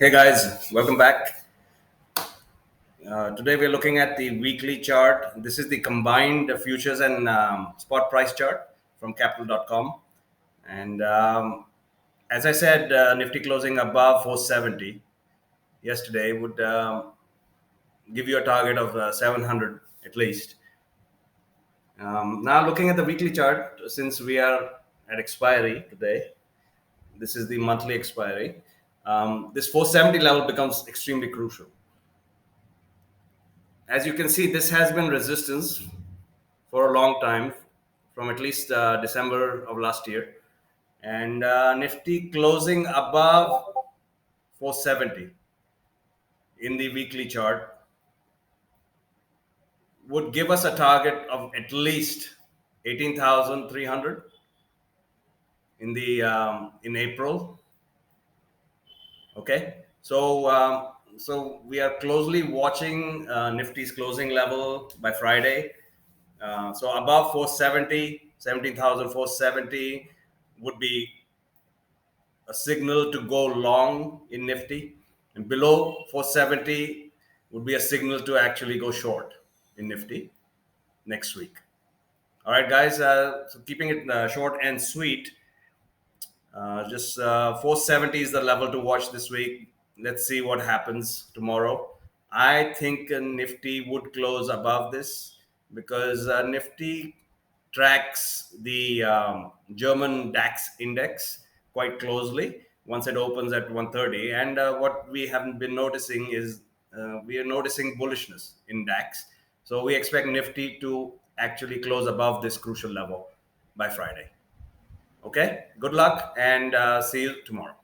Hey guys, welcome back. Today we're looking at the weekly chart. This is the combined futures and spot price chart from capital.com. And as I said, Nifty closing above 470 yesterday would give you a target of 700 at least. Now, looking at the weekly chart, since we are at expiry today, this is the monthly expiry. This 470 level becomes extremely crucial. As you can see, this has been resistance for a long time, from at least December of last year. And Nifty closing above 470 in the weekly chart would give us a target of at least 18,300 in April. Okay, so we are closely watching Nifty's closing level by Friday. So above 470, 17,470 would be a signal to go long in Nifty, and below 470 would be a signal to actually go short in Nifty next week. All right, guys. So keeping it short and sweet, just 470 is the level to watch this week. Let's see what happens tomorrow. I think Nifty would close above this because Nifty tracks the German DAX index quite closely once it opens at 130. And what we haven't been noticing is we are noticing bullishness in DAX. So we expect Nifty to actually close above this crucial level by Friday. Okay, good luck and see you tomorrow.